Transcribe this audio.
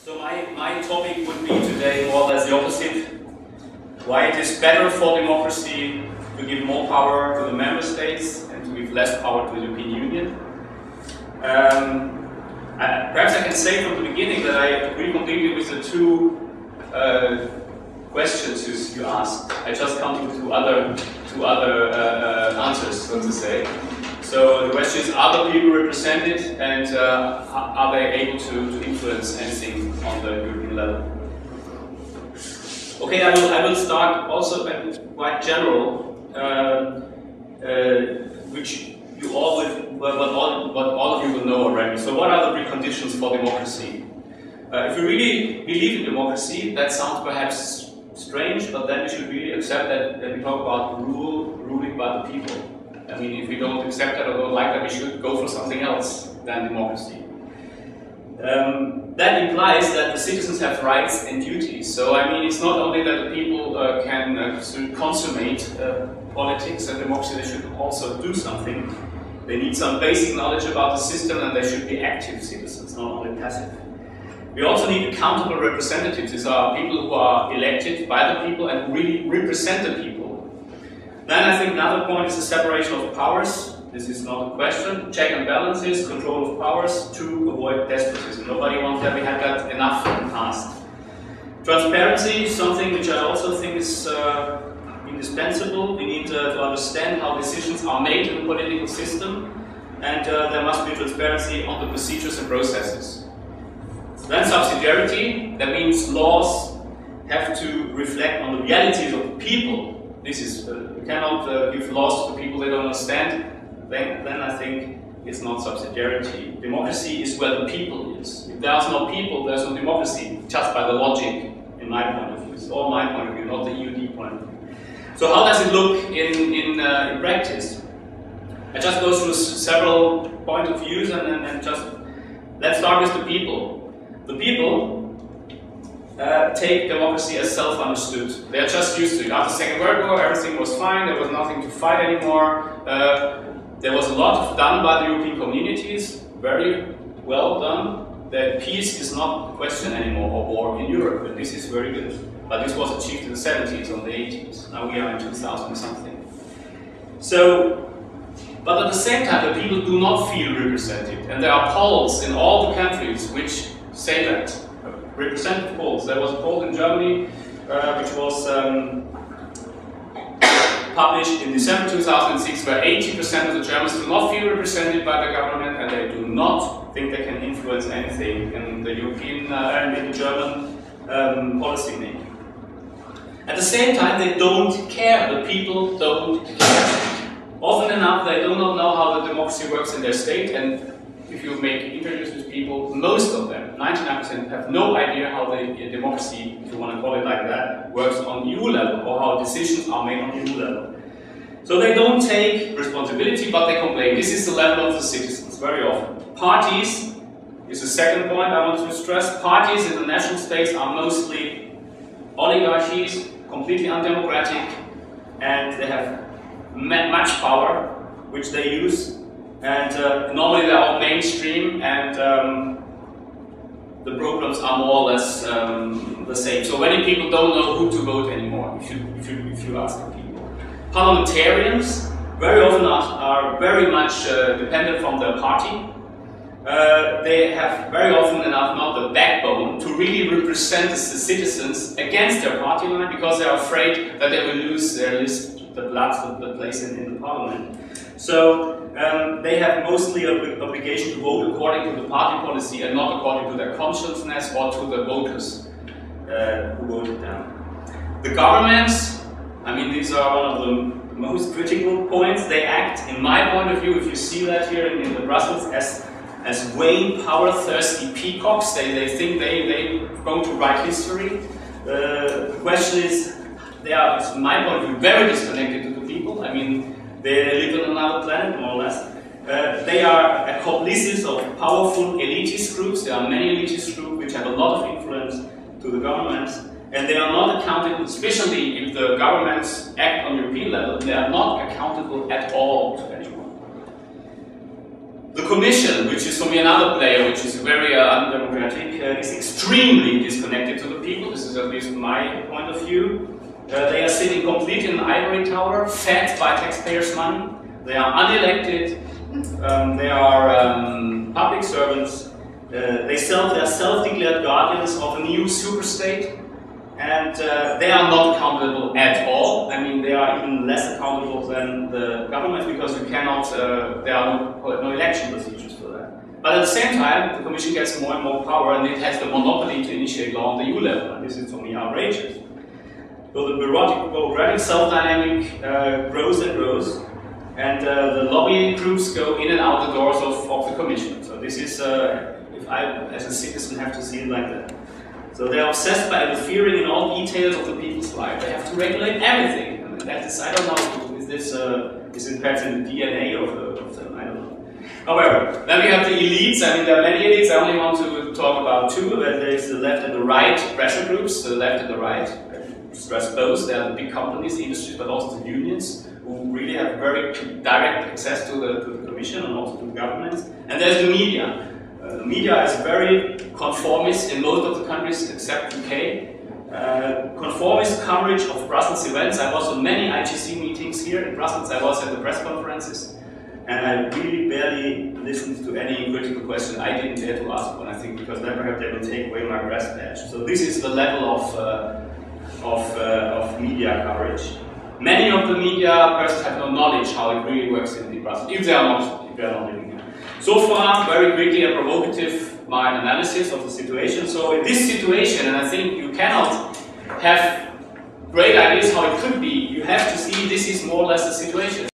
So my topic would be today more or less the opposite. Why it is better for democracy to give more power to the member states and to give less power to the European Union. Perhaps I can say from the beginning that I agree completely with the two questions you asked. I just come to two other answers, so to say. So the question is, are the people represented, and are they able to influence anything on the European level? Okay, I will start also at quite general, which you all will, what all of you will know already. So what are the preconditions for democracy? If you really believe in democracy, that sounds perhaps strange, but then we should really accept that we talk about ruling by the people. I mean, if we don't accept that or don't like that, we should go for something else than democracy. That implies that the citizens have rights and duties. So, I mean, it's not only that the people can consummate politics and democracy, they should also do something. They need some basic knowledge about the system, and they should be active citizens, not only passive. We also need accountable representatives. These are people who are elected by the people and who really represent the people. Then I think another point is the separation of powers. This is not a question. Check and balances, control of powers to avoid despotism. Nobody wants that. We had that enough in the past. Transparency is something which I also think is indispensable. We need to understand how decisions are made in the political system, and there must be transparency on the procedures and processes. Then subsidiarity, that means laws have to reflect on the realities of the people. This is, we cannot give laws to people they don't understand, then I think it's not subsidiarity. Democracy is where the people is. If there's no people, there's no democracy, just by the logic, in my point of view. It's all my point of view, not the EUD point of view. So how does it look in practice? I just go through several point of views and just, let's start with the people. The people take democracy as self-understood. They are just used to it. After the Second World War, everything was fine, there was nothing to fight anymore. There was a lot done by the European communities, very well done. That peace is not a question anymore, or war in Europe, and this is very good. But this was achieved in the 70s or the 80s. Now we are in 2000 something. So, but at the same time, the people do not feel represented, and there are polls in all the countries which say that. Representative polls. There was a poll in Germany which was published in December 2006, where 80% of the Germans do not feel represented by the government, and they do not think they can influence anything in the European and in the German policy making. At the same time, they don't care. The people don't care. Often enough, they do not know how the democracy works in their state, and if you make interviews with people, most of them, 99%, have no idea how the democracy, if you want to call it like that, works on EU level, or how decisions are made on EU level. So they don't take responsibility, but they complain. This is the level of the citizens, very often. Parties is the second point I want to stress. Parties in the national states are mostly oligarchies, completely undemocratic, and they have much power, which they use. And normally they're all mainstream, and the programs are more or less the same. So many people don't know who to vote anymore, if you ask the people. Parliamentarians very often are very much dependent from their party. They have very often enough not the backbone to really represent the citizens against their party line, because they are afraid that they will lose their list, the place in the parliament. So they have mostly an obligation to vote according to the party policy and not according to their consciousness or to the voters who voted them. The governments, I mean, these are one of the most critical points. They act, in my point of view, if you see that here in the Brussels, as vain, power-thirsty peacocks. They think they're going to write history. The question is, they are, in my point of view, very disconnected to the people. I mean, they live on another planet, more or less. They are accomplices of powerful elitist groups. There are many elitist groups which have a lot of influence to the governments, and they are not accountable, especially if the governments act on European level, they are not accountable at all to anyone. The Commission, which is for me another player, which is very undemocratic, is extremely disconnected to the people. This is at least my point of view. They are sitting completely in an ivory tower, fed by taxpayers' money. They are unelected. They are public servants. They are self-declared guardians of a new superstate. And they are not accountable at all. I mean, they are even less accountable than the government because you cannot, there are no election procedures for that. But at the same time, the Commission gets more and more power and it has the monopoly to initiate law on the EU level. And this is for me outrageous. So the bureaucratic self-dynamic grows and grows. And the lobby groups go in and out the doors of the Commission. So this is, if I, as a citizen, have to see it like that. So they are obsessed by interfering in all details of the people's life. They have to regulate everything. I mean, that is, I don't know, is it perhaps in the DNA of them? I don't know. However, then we have the elites. I mean, there are many elites. I only want to talk about two. There is the left and the right pressure groups. The left and the right, I stress both. They are the big companies, the industries, but also the unions, who really have very direct access to the Commission and also to the governments. And there's the media. The media is very conformist in most of the countries except UK. Conformist coverage of Brussels events. I was on many IGC meetings here in Brussels. I was at the press conferences. And I really barely listened to any critical question. I didn't dare to ask one, I think, because then perhaps they will take away my press badge. So this is the level of media coverage. Many of the media persons have no knowledge how it really works in Brussels, if they are not living here. So far, very quickly and provocative, my analysis of the situation. So in this situation, and I think you cannot have great ideas how it could be, you have to see this is more or less the situation.